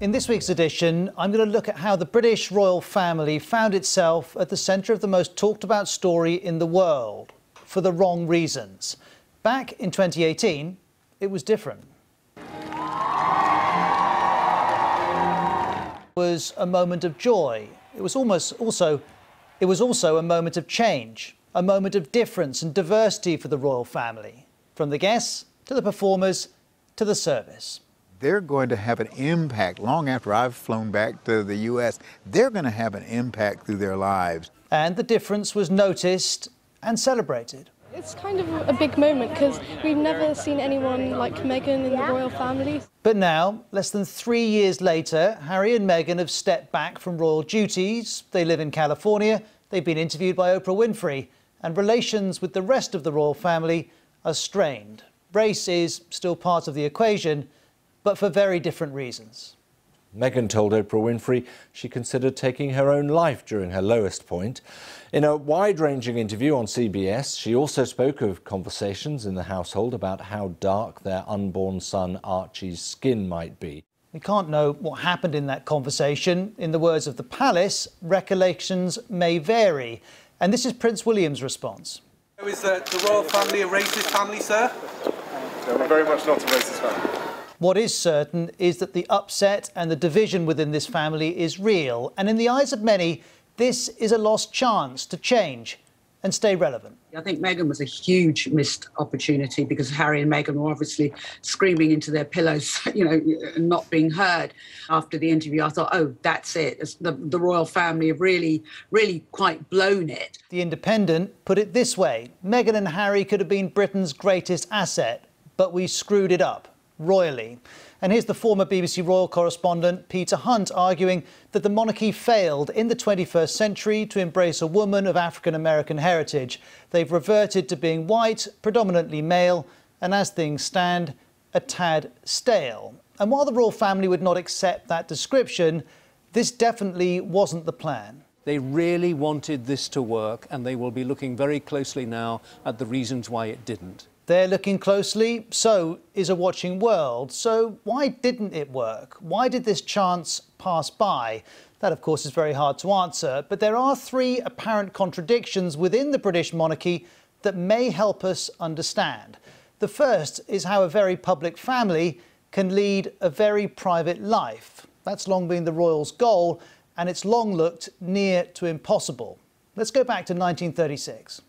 In this week's edition, I'm going to look at how the British royal family found itself at the centre of the most talked about story in the world, for the wrong reasons. Back in 2018, it was different. It was a moment of joy. It was also a moment of change, a moment of difference and diversity for the royal family, from the guests to the performers to the service. They're going to have an impact long after I've flown back to the US. They're going to have an impact through their lives. And the difference was noticed and celebrated. It's kind of a big moment because we've never seen anyone like Meghan in the royal family. But now, less than 3 years later, Harry and Meghan have stepped back from royal duties. They live in California. They've been interviewed by Oprah Winfrey. And relations with the rest of the royal family are strained. Race is still part of the equation, but for very different reasons. Meghan told Oprah Winfrey she considered taking her own life during her lowest point. In a wide-ranging interview on CBS, she also spoke of conversations in the household about how dark their unborn son Archie's skin might be. We can't know what happened in that conversation. In the words of the palace, recollections may vary. And this is Prince William's response. Is the royal family a racist family, sir? No, we're very much not a racist family. What is certain is that the upset and the division within this family is real. And in the eyes of many, this is a lost chance to change and stay relevant. I think Meghan was a huge missed opportunity because Harry and Meghan were obviously screaming into their pillows, not being heard. After the interview, I thought, oh, that's it. The royal family have really quite blown it. The Independent put it this way. Meghan and Harry could have been Britain's greatest asset, but we screwed it up royally. And here's the former BBC royal correspondent Peter Hunt arguing that the monarchy failed in the 21st century to embrace a woman of African-American heritage. They've reverted to being white, predominantly male, and as things stand, a tad stale. And while the royal family would not accept that description, this definitely wasn't the plan. They really wanted this to work, and they will be looking very closely now at the reasons why it didn't. They're looking closely, so is a watching world. So why didn't it work? Why did this chance pass by? That, of course, is very hard to answer. But there are three apparent contradictions within the British monarchy that may help us understand. The first is how a very public family can lead a very private life. That's long been the royals' goal, and it's long looked near to impossible. Let's go back to 1936.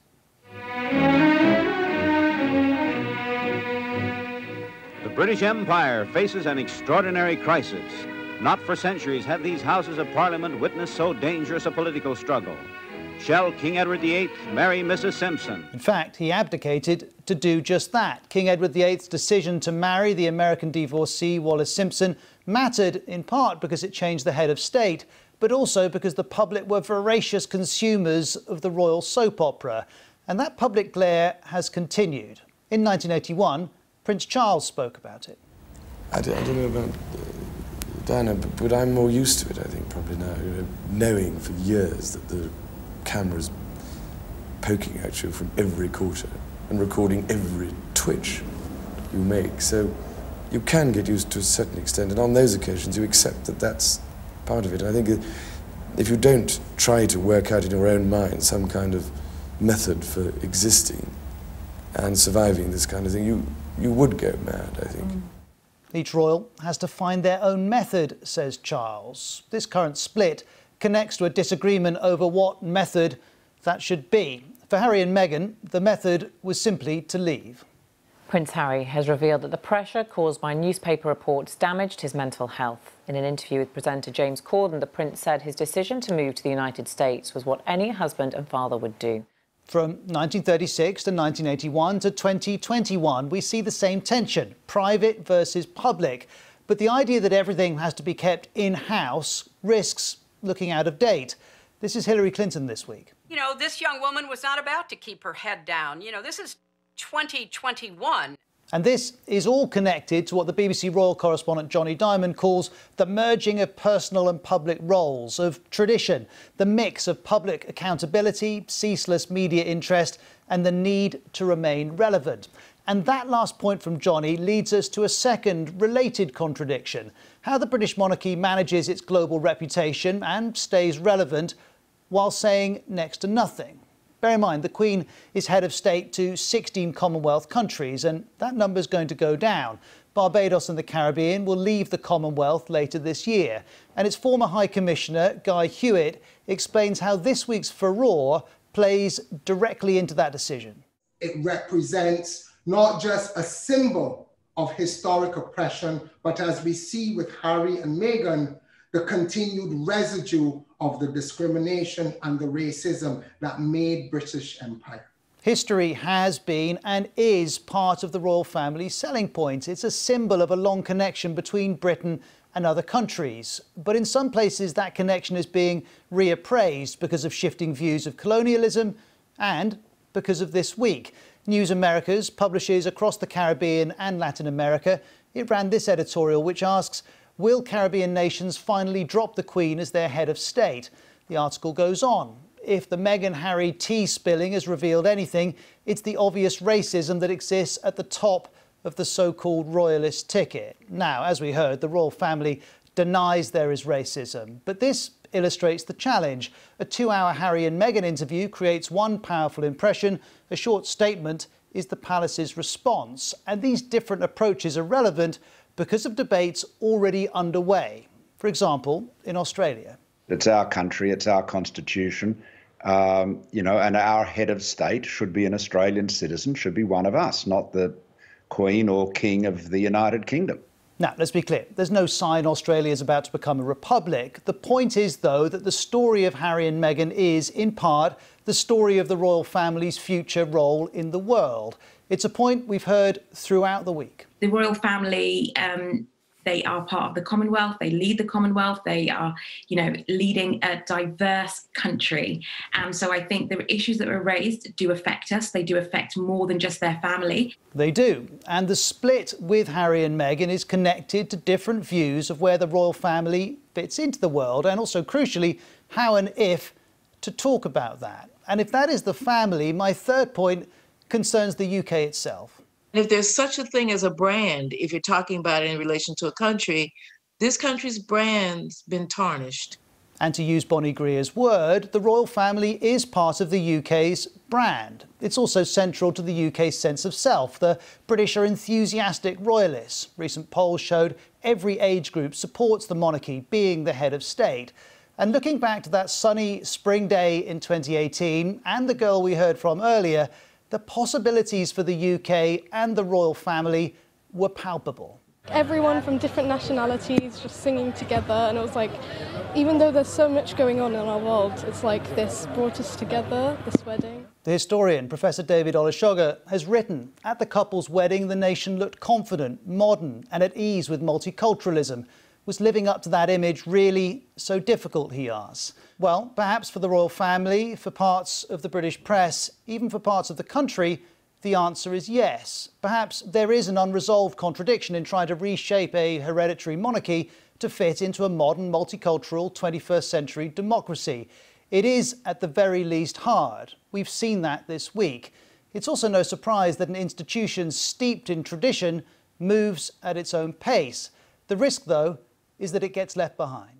The British Empire faces an extraordinary crisis. Not for centuries have these Houses of Parliament witnessed so dangerous a political struggle. Shall King Edward VIII marry Mrs. Simpson? In fact, he abdicated to do just that. King Edward VIII's decision to marry the American divorcee Wallis Simpson mattered in part because it changed the head of state, but also because the public were voracious consumers of the royal soap opera. And that public glare has continued. In 1981, Prince Charles spoke about it. I don't know about Diana, but I'm more used to it, I think, probably now. Knowing for years that the camera's poking at you from every quarter and recording every twitch you make. So you can get used to a certain extent, and on those occasions you accept that that's part of it. I think if you don't try to work out in your own mind some kind of method for existing and surviving this kind of thing, you would go mad, I think. Each royal has to find their own method, says Charles. This current split connects to a disagreement over what method that should be. For Harry and Meghan, the method was simply to leave. Prince Harry has revealed that the pressure caused by newspaper reports damaged his mental health. In an interview with presenter James Corden, the Prince said his decision to move to the United States was what any husband and father would do. From 1936 to 1981 to 2021, we see the same tension, private versus public. But the idea that everything has to be kept in-house risks looking out of date. This is Hillary Clinton this week. This young woman was not about to keep her head down. This is 2021. And this is all connected to what the BBC royal correspondent Johnny Diamond calls the merging of personal and public roles, of tradition, the mix of public accountability, ceaseless media interest, and the need to remain relevant. And that last point from Johnny leads us to a second related contradiction: how the British monarchy manages its global reputation and stays relevant while saying next to nothing. Bear in mind, the Queen is head of state to 16 Commonwealth countries, and that number's going to go down. Barbados and the Caribbean will leave the Commonwealth later this year, and its former High Commissioner, Guy Hewitt, explains how this week's furore plays directly into that decision. It represents not just a symbol of historic oppression, but as we see with Harry and Meghan, the continued residue of the discrimination and the racism that made British Empire. History has been and is part of the royal family's selling point. It's a symbol of a long connection between Britain and other countries. But in some places, that connection is being reappraised because of shifting views of colonialism and because of this week. News Americas publishes across the Caribbean and Latin America. It ran this editorial, which asks, will Caribbean nations finally drop the Queen as their head of state? The article goes on. If the Meghan-Harry tea spilling has revealed anything, it's the obvious racism that exists at the top of the so-called royalist ticket. Now, as we heard, the royal family denies there is racism, but this illustrates the challenge. A 2-hour Harry and Meghan interview creates one powerful impression. A short statement is the palace's response. And these different approaches are relevant because of debates already underway. For example, in Australia. It's our country, it's our constitution, and our head of state should be an Australian citizen, should be one of us, not the Queen or King of the United Kingdom. Now, let's be clear. There's no sign Australia is about to become a republic. The point is, though, that the story of Harry and Meghan is, in part, the story of the royal family's future role in the world. It's a point we've heard throughout the week. The royal family, they are part of the Commonwealth. They lead the Commonwealth. They are, leading a diverse country. So I think the issues that were raised do affect us. They do affect more than just their family. They do. And the split with Harry and Meghan is connected to different views of where the royal family fits into the world, and also, crucially, how and if to talk about that. And if that is the family, my third point concerns the UK itself. If there's such a thing as a brand, if you're talking about it in relation to a country, this country's brand's been tarnished. And to use Bonnie Greer's word, the royal family is part of the UK's brand. It's also central to the UK's sense of self. The British are enthusiastic royalists. Recent polls showed every age group supports the monarchy being the head of state. And looking back to that sunny spring day in 2018 and the girl we heard from earlier, the possibilities for the UK and the royal family were palpable. Everyone from different nationalities just singing together, and it was like, even though there's so much going on in our world, it's like this brought us together, this wedding. The historian, Professor David Olusoga, has written, at the couple's wedding, the nation looked confident, modern and at ease with multiculturalism. Was living up to that image really so difficult, he asks? Well, perhaps for the royal family, for parts of the British press, even for parts of the country, the answer is yes. Perhaps there is an unresolved contradiction in trying to reshape a hereditary monarchy to fit into a modern, multicultural, 21st century democracy. It is, at the very least, hard. We've seen that this week. It's also no surprise that an institution steeped in tradition moves at its own pace. The risk, though, is that it gets left behind.